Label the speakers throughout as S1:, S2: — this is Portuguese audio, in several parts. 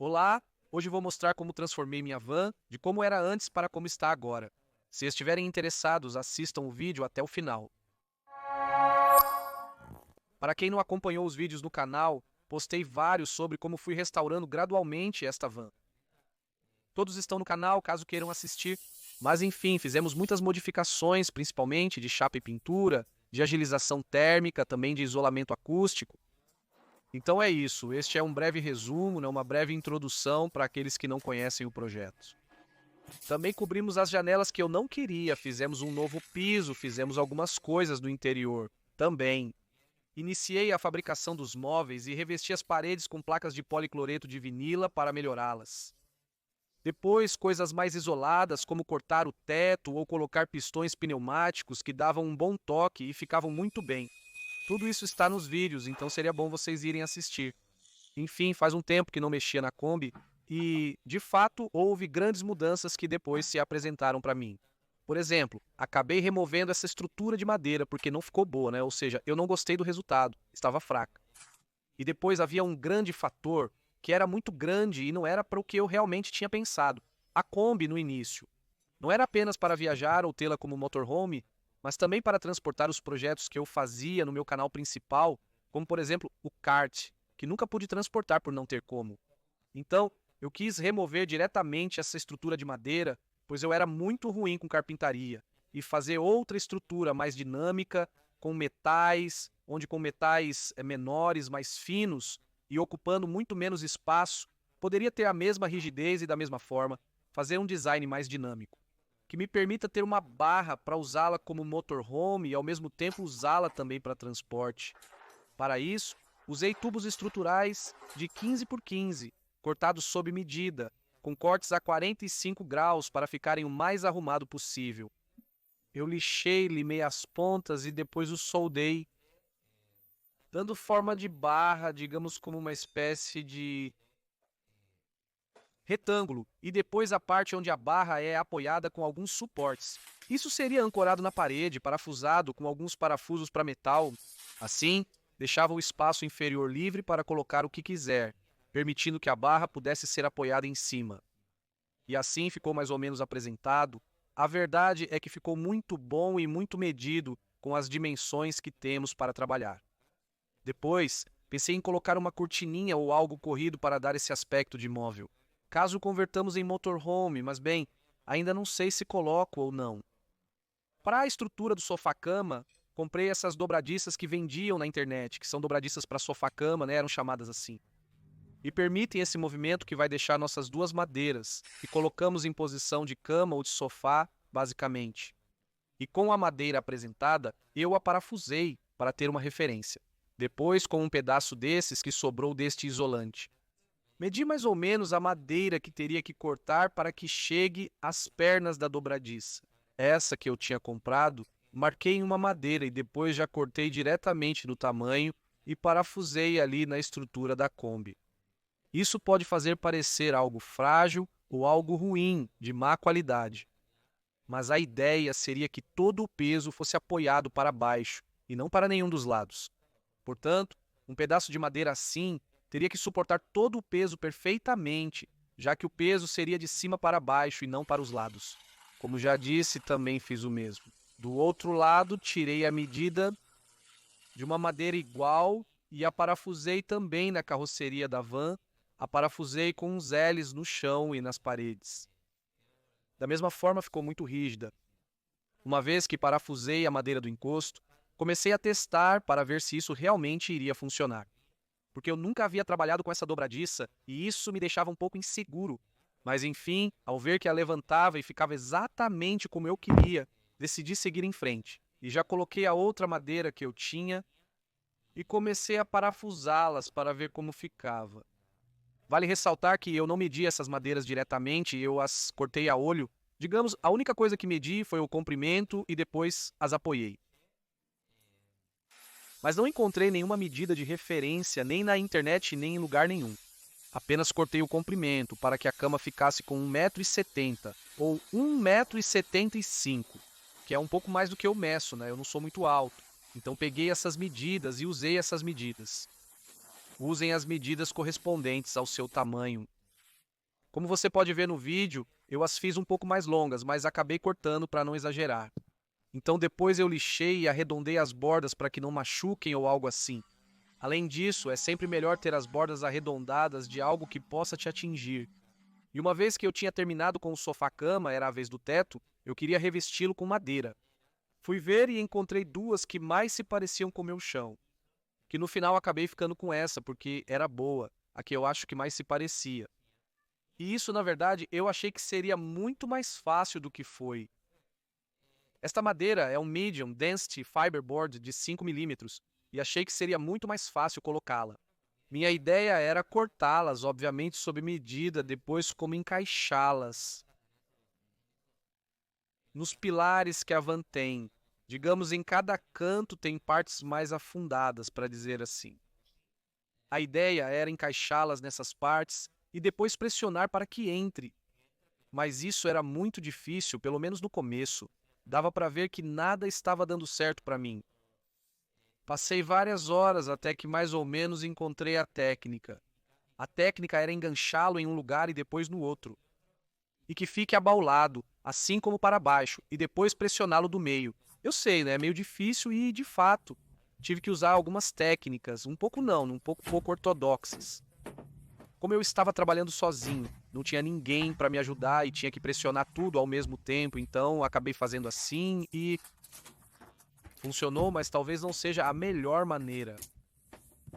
S1: Olá, hoje vou mostrar como transformei minha van de como era antes para como está agora. Se estiverem interessados, assistam o vídeo até o final. Para quem não acompanhou os vídeos no canal, postei vários sobre como fui restaurando gradualmente esta van. Todos estão no canal caso queiram assistir. Mas enfim, fizemos muitas modificações, principalmente de chapa e pintura, de agilização térmica, também de isolamento acústico. Então é isso, este é um breve resumo, uma breve introdução para aqueles que não conhecem o projeto. Também cobrimos as janelas que eu não queria, fizemos um novo piso, fizemos algumas coisas no interior também. Iniciei a fabricação dos móveis e revesti as paredes com placas de policloreto de vinila para melhorá-las. Depois, coisas mais isoladas, como cortar o teto ou colocar pistões pneumáticos que davam um bom toque e ficavam muito bem. Tudo isso está nos vídeos, então seria bom vocês irem assistir. Enfim, faz um tempo que não mexia na Kombi e, de fato, houve grandes mudanças que depois se apresentaram para mim. Por exemplo, acabei removendo essa estrutura de madeira porque não ficou boa, né? Ou seja, eu não gostei do resultado, estava fraca. E depois havia um grande fator que era muito grande e não era para o que eu realmente tinha pensado. A Kombi no início. Não era apenas para viajar ou tê-la como motorhome, mas também para transportar os projetos que eu fazia no meu canal principal, como por exemplo o kart, que nunca pude transportar por não ter como. Então, eu quis remover diretamente essa estrutura de madeira, pois eu era muito ruim com carpintaria, e fazer outra estrutura mais dinâmica, com metais, onde com metais menores, mais finos e ocupando muito menos espaço, poderia ter a mesma rigidez e da mesma forma, fazer um design mais dinâmico que me permita ter uma barra para usá-la como motorhome e ao mesmo tempo usá-la também para transporte. Para isso, usei tubos estruturais de 15 por 15, cortados sob medida, com cortes a 45 graus para ficarem o mais arrumado possível. Eu lixei, limei as pontas e depois os soldei, dando forma de barra, digamos como uma espécie de retângulo, e depois a parte onde a barra é apoiada com alguns suportes. Isso seria ancorado na parede, parafusado com alguns parafusos para metal. Assim, deixava o espaço inferior livre para colocar o que quiser, permitindo que a barra pudesse ser apoiada em cima. E assim ficou mais ou menos apresentado. A verdade é que ficou muito bom e muito medido com as dimensões que temos para trabalhar. Depois, pensei em colocar uma cortininha ou algo corrido para dar esse aspecto de móvel. Caso convertamos em motorhome, mas bem, ainda não sei se coloco ou não. Para a estrutura do sofá-cama, comprei essas dobradiças que vendiam na internet, que são dobradiças para sofá-cama, né, eram chamadas assim. E permitem esse movimento que vai deixar nossas duas madeiras, que colocamos em posição de cama ou de sofá, basicamente. E com a madeira apresentada, eu a parafusei para ter uma referência. Depois, com um pedaço desses que sobrou deste isolante. Medi mais ou menos a madeira que teria que cortar para que chegue às pernas da dobradiça. Essa que eu tinha comprado, marquei em uma madeira e depois já cortei diretamente no tamanho e parafusei ali na estrutura da Kombi. Isso pode fazer parecer algo frágil ou algo ruim, de má qualidade. Mas a ideia seria que todo o peso fosse apoiado para baixo e não para nenhum dos lados. Portanto, um pedaço de madeira assim teria que suportar todo o peso perfeitamente, já que o peso seria de cima para baixo e não para os lados. Como já disse, também fiz o mesmo. Do outro lado, tirei a medida de uma madeira igual e a parafusei também na carroceria da van, a parafusei com uns L's no chão e nas paredes. Da mesma forma, ficou muito rígida. Uma vez que parafusei a madeira do encosto, comecei a testar para ver se isso realmente iria funcionar. Porque eu nunca havia trabalhado com essa dobradiça e isso me deixava um pouco inseguro. Mas enfim, ao ver que a levantava e ficava exatamente como eu queria, decidi seguir em frente. E já coloquei a outra madeira que eu tinha e comecei a parafusá-las para ver como ficava. Vale ressaltar que eu não medi essas madeiras diretamente, eu as cortei a olho. Digamos, a única coisa que medi foi o comprimento e depois as apoiei. Mas não encontrei nenhuma medida de referência nem na internet nem em lugar nenhum. Apenas cortei o comprimento para que a cama ficasse com 1,70 m ou 1,75 m, que é um pouco mais do que eu meço, né? Eu não sou muito alto. Então peguei essas medidas e usei essas medidas. Usem as medidas correspondentes ao seu tamanho. Como você pode ver no vídeo, eu as fiz um pouco mais longas, mas acabei cortando para não exagerar. Então depois eu lixei e arredondei as bordas para que não machuquem ou algo assim. Além disso, é sempre melhor ter as bordas arredondadas de algo que possa te atingir. E uma vez que eu tinha terminado com o sofá-cama, era a vez do teto, eu queria revesti-lo com madeira. Fui ver e encontrei duas que mais se pareciam com o meu chão. Que no final acabei ficando com essa, porque era boa, a que eu acho que mais se parecia. E isso, na verdade, eu achei que seria muito mais fácil do que foi. Esta madeira é um medium density fiberboard de 5 milímetros e achei que seria muito mais fácil colocá-la. Minha ideia era cortá-las, obviamente sob medida, depois como encaixá-las nos pilares que a van tem. Digamos, em cada canto tem partes mais afundadas, para dizer assim. A ideia era encaixá-las nessas partes e depois pressionar para que entre. Mas isso era muito difícil, pelo menos no começo. Dava para ver que nada estava dando certo para mim. Passei várias horas até que mais ou menos encontrei a técnica. A técnica era enganchá-lo em um lugar e depois no outro. E que fique abaulado, assim como para baixo, e depois pressioná-lo do meio. Eu sei, né? É meio difícil e, de fato, tive que usar algumas técnicas, um pouco não, um pouco ortodoxas. Como eu estava trabalhando sozinho, não tinha ninguém para me ajudar e tinha que pressionar tudo ao mesmo tempo, então acabei fazendo assim e funcionou, mas talvez não seja a melhor maneira.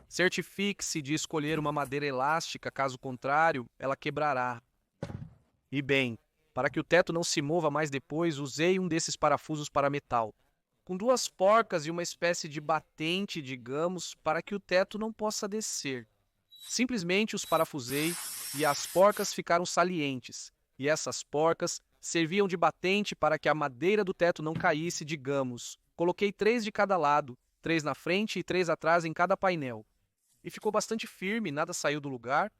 S1: Certifique-se de escolher uma madeira elástica, caso contrário, ela quebrará. E bem, para que o teto não se mova mais depois, usei um desses parafusos para metal, com duas porcas e uma espécie de batente, digamos, para que o teto não possa descer. Simplesmente os parafusei e as porcas ficaram salientes, e essas porcas serviam de batente para que a madeira do teto não caísse, digamos. Coloquei 3 de cada lado, 3 na frente e 3 atrás em cada painel. E ficou bastante firme, nada saiu do lugar.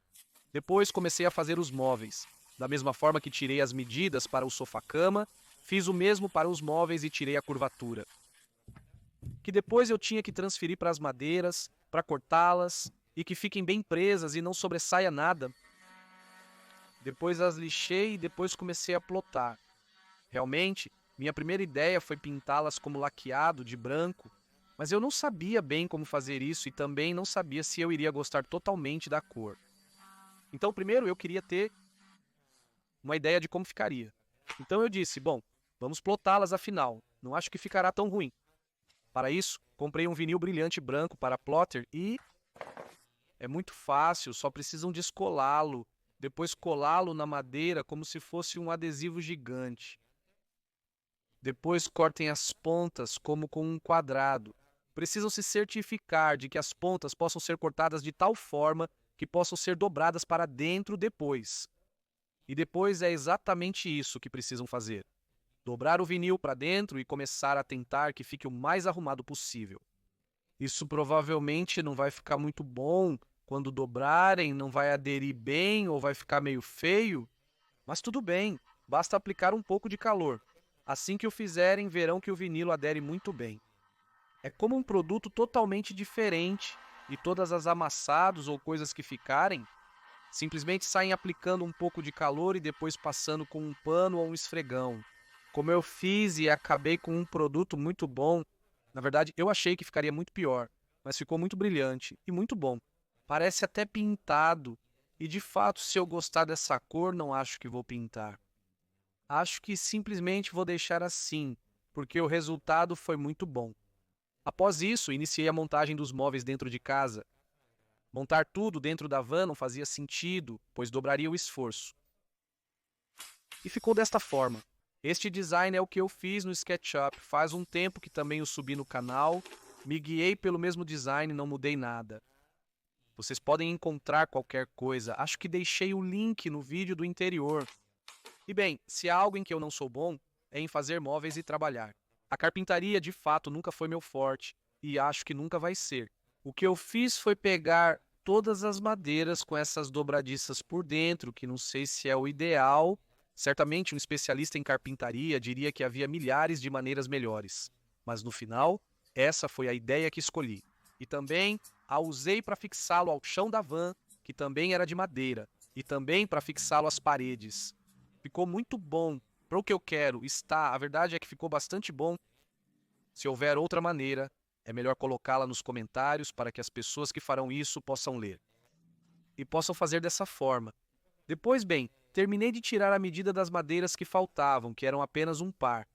S1: Depois comecei a fazer os móveis. Da mesma forma que tirei as medidas para o sofá-cama, fiz o mesmo para os móveis e tirei a curvatura. Que depois eu tinha que transferir para as madeiras, para cortá-las e que fiquem bem presas e não sobressaia nada. Depois as lixei e depois comecei a plotar. Realmente, minha primeira ideia foi pintá-las como laqueado de branco, mas eu não sabia bem como fazer isso e também não sabia se eu iria gostar totalmente da cor. Então, primeiro eu queria ter uma ideia de como ficaria. Então eu disse, bom, vamos plotá-las afinal, não acho que ficará tão ruim. Para isso, comprei um vinil brilhante branco para plotter e é muito fácil, só precisam descolá-lo, depois colá-lo na madeira como se fosse um adesivo gigante. Depois cortem as pontas como com um quadrado. Precisam se certificar de que as pontas possam ser cortadas de tal forma que possam ser dobradas para dentro depois. E depois é exatamente isso que precisam fazer. Dobrar o vinil para dentro e começar a tentar que fique o mais arrumado possível. Isso provavelmente não vai ficar muito bom quando dobrarem, não vai aderir bem ou vai ficar meio feio, mas tudo bem, basta aplicar um pouco de calor. Assim que o fizerem, verão que o vinilo adere muito bem. É como um produto totalmente diferente e todas as amassados ou coisas que ficarem, simplesmente saem aplicando um pouco de calor e depois passando com um pano ou um esfregão. Como eu fiz e acabei com um produto muito bom, na verdade eu achei que ficaria muito pior, mas ficou muito brilhante e muito bom. Parece até pintado, e de fato, se eu gostar dessa cor, não acho que vou pintar. Acho que simplesmente vou deixar assim, porque o resultado foi muito bom. Após isso, iniciei a montagem dos móveis dentro de casa. Montar tudo dentro da van não fazia sentido, pois dobraria o esforço. E ficou desta forma. Este design é o que eu fiz no SketchUp. Faz um tempo que também o subi no canal. Me guiei pelo mesmo design, não mudei nada. Vocês podem encontrar qualquer coisa. Acho que deixei o link no vídeo do interior. E bem, se há algo em que eu não sou bom, é em fazer móveis e trabalhar. A carpintaria, de fato, nunca foi meu forte, e acho que nunca vai ser. O que eu fiz foi pegar todas as madeiras com essas dobradiças por dentro, que não sei se é o ideal. Certamente um especialista em carpintaria diria que havia milhares de maneiras melhores. Mas no final, essa foi a ideia que escolhi. E também a usei para fixá-lo ao chão da van, que também era de madeira. e também para fixá-lo às paredes. Ficou muito bom. Para o que eu quero, está. A verdade é que ficou bastante bom. Se houver outra maneira, é melhor colocá-la nos comentários para que as pessoas que farão isso possam ler. E possam fazer dessa forma. Depois, bem, terminei de tirar a medida das madeiras que faltavam, que eram apenas um par.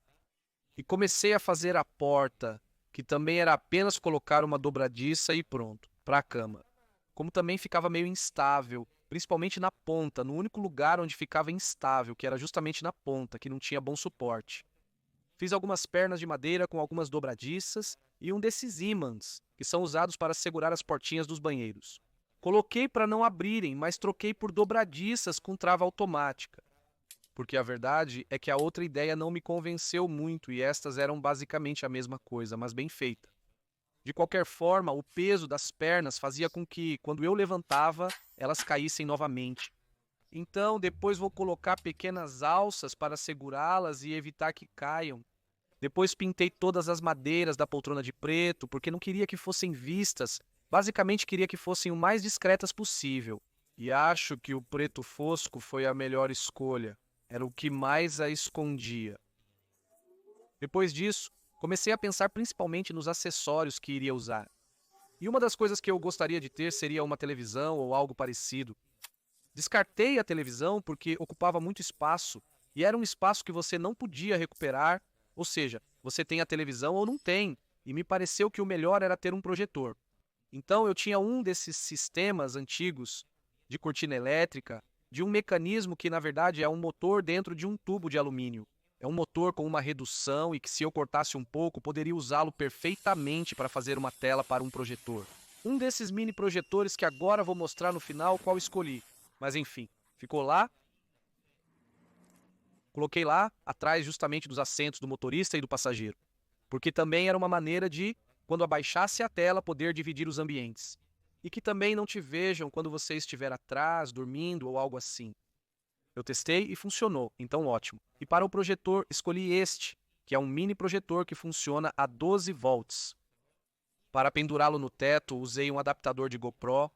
S1: E comecei a fazer a porta, que também era apenas colocar uma dobradiça e pronto, para a cama. Como também ficava meio instável, principalmente na ponta, no único lugar onde ficava instável, que era justamente na ponta, que não tinha bom suporte. Fiz algumas pernas de madeira com algumas dobradiças e um desses ímãs, que são usados para segurar as portinhas dos banheiros. Coloquei para não abrirem, mas troquei por dobradiças com trava automática. Porque a verdade é que a outra ideia não me convenceu muito e estas eram basicamente a mesma coisa, mas bem feita. De qualquer forma, o peso das pernas fazia com que, quando eu levantava, elas caíssem novamente. Então, depois vou colocar pequenas alças para segurá-las e evitar que caiam. Depois pintei todas as madeiras da poltrona de preto, porque não queria que fossem vistas. Basicamente queria que fossem o mais discretas possível. E acho que o preto fosco foi a melhor escolha. Era o que mais a escondia. Depois disso, comecei a pensar principalmente nos acessórios que iria usar. E uma das coisas que eu gostaria de ter seria uma televisão ou algo parecido. Descartei a televisão porque ocupava muito espaço e era um espaço que você não podia recuperar, ou seja, você tem a televisão ou não tem, e me pareceu que o melhor era ter um projetor. Então eu tinha um desses sistemas antigos de cortina elétrica, de um mecanismo que na verdade é um motor dentro de um tubo de alumínio. É um motor com uma redução e que, se eu cortasse um pouco, poderia usá-lo perfeitamente para fazer uma tela para um projetor. Um desses mini projetores que agora vou mostrar no final qual escolhi. Mas enfim, ficou lá. Coloquei lá, atrás justamente dos assentos do motorista e do passageiro. Porque também era uma maneira de, quando abaixasse a tela, poder dividir os ambientes. E que também não te vejam quando você estiver atrás, dormindo ou algo assim. Eu testei e funcionou, então ótimo. E para o projetor, escolhi este, que é um mini projetor que funciona a 12 volts. Para pendurá-lo no teto, usei um adaptador de GoPro,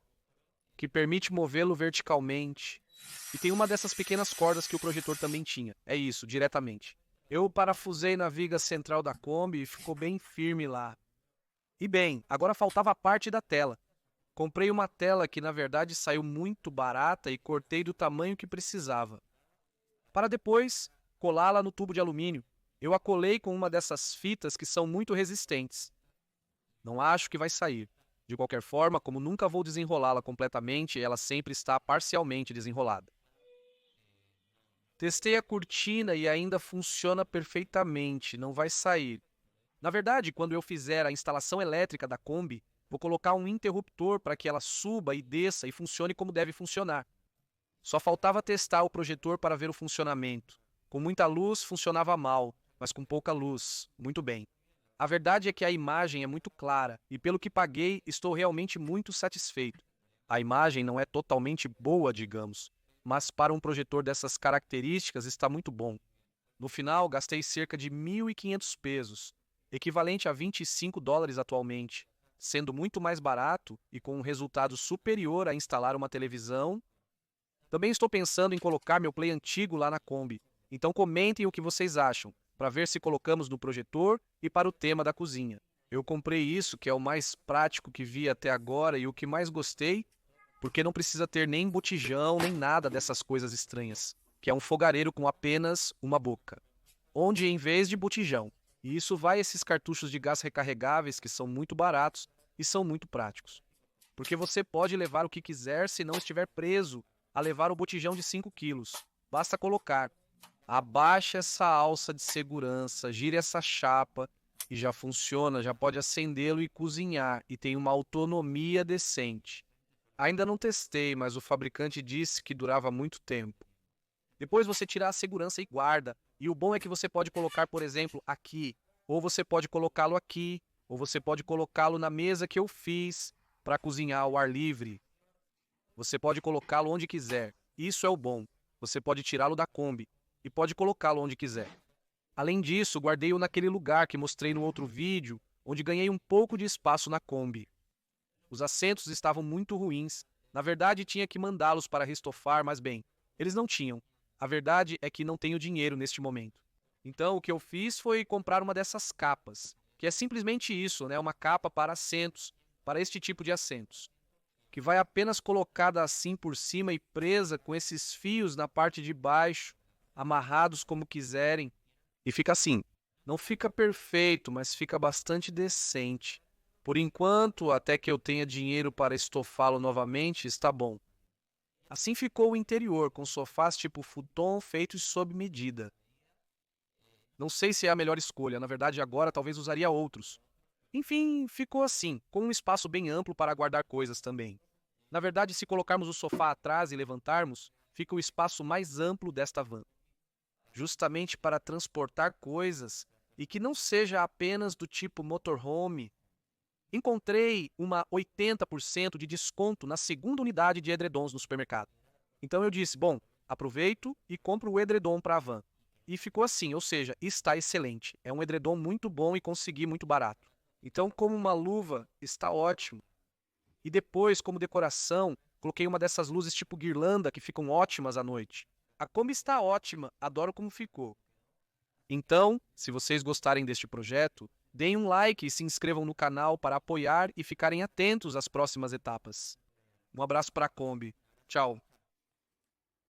S1: que permite movê-lo verticalmente. E tem uma dessas pequenas cordas que o projetor também tinha. É isso, diretamente. Eu parafusei na viga central da Kombi e ficou bem firme lá. E bem, agora faltava a parte da tela. Comprei uma tela que na verdade saiu muito barata e cortei do tamanho que precisava. Para depois colá-la no tubo de alumínio. Eu a colei com uma dessas fitas que são muito resistentes. Não acho que vai sair. De qualquer forma, como nunca vou desenrolá-la completamente, ela sempre está parcialmente desenrolada. Testei a cortina e ainda funciona perfeitamente, não vai sair. Na verdade, quando eu fizer a instalação elétrica da Kombi, vou colocar um interruptor para que ela suba e desça e funcione como deve funcionar. Só faltava testar o projetor para ver o funcionamento. Com muita luz, funcionava mal, mas com pouca luz, muito bem. A verdade é que a imagem é muito clara e, pelo que paguei, estou realmente muito satisfeito. A imagem não é totalmente boa, digamos, mas para um projetor dessas características está muito bom. No final, gastei cerca de 1.500 pesos, equivalente a 25 dólares atualmente, sendo muito mais barato e com um resultado superior a instalar uma televisão. Também estou pensando em colocar meu Play antigo lá na Kombi, então comentem o que vocês acham, para ver se colocamos no projetor e para o tema da cozinha. Eu comprei isso, que é o mais prático que vi até agora e o que mais gostei, porque não precisa ter nem botijão, nem nada dessas coisas estranhas, que é um fogareiro com apenas uma boca, onde em vez de botijão. E isso vai esses cartuchos de gás recarregáveis que são muito baratos e são muito práticos. Porque você pode levar o que quiser se não estiver preso a levar o botijão de 5 quilos. Basta colocar. Abaixa essa alça de segurança, gire essa chapa e já funciona, já pode acendê-lo e cozinhar e tem uma autonomia decente. Ainda não testei, mas o fabricante disse que durava muito tempo. Depois você tira a segurança e guarda. E o bom é que você pode colocar, por exemplo, aqui, ou você pode colocá-lo aqui, ou você pode colocá-lo na mesa que eu fiz para cozinhar ao ar livre. Você pode colocá-lo onde quiser. Isso é o bom. Você pode tirá-lo da Kombi e pode colocá-lo onde quiser. Além disso, guardei-o naquele lugar que mostrei no outro vídeo, onde ganhei um pouco de espaço na Kombi. Os assentos estavam muito ruins Na verdade, tinha que mandá-los para Ristofar, mas bem, eles não tinham. A verdade é que não tenho dinheiro neste momento. Então, o que eu fiz foi comprar uma dessas capas, que é simplesmente isso, né? Uma capa para assentos, para este tipo de assentos, que vai apenas colocada assim por cima e presa com esses fios na parte de baixo, amarrados como quiserem, e fica assim. Não fica perfeito, mas fica bastante decente. Por enquanto, até que eu tenha dinheiro para estofá-lo novamente, está bom. Assim ficou o interior, com sofás tipo futon feitos sob medida. Não sei se é a melhor escolha, na verdade agora talvez usaria outros. Enfim, ficou assim, com um espaço bem amplo para guardar coisas também. Na verdade, se colocarmos o sofá atrás e levantarmos, fica o espaço mais amplo desta van, justamente para transportar coisas e que não seja apenas do tipo motorhome. Encontrei uma 80% de desconto na segunda unidade de edredons no supermercado. Então eu disse, bom, aproveito e compro o edredom para a van. E ficou assim, ou seja, está excelente. É um edredom muito bom e consegui muito barato. Então, como uma luva, está ótimo. E depois, como decoração, coloquei uma dessas luzes tipo guirlanda que ficam ótimas à noite. A Kombi está ótima, adoro como ficou. Então, se vocês gostarem deste projeto, deem um like e se inscrevam no canal para apoiar e ficarem atentos às próximas etapas. Um abraço para a Kombi. Tchau.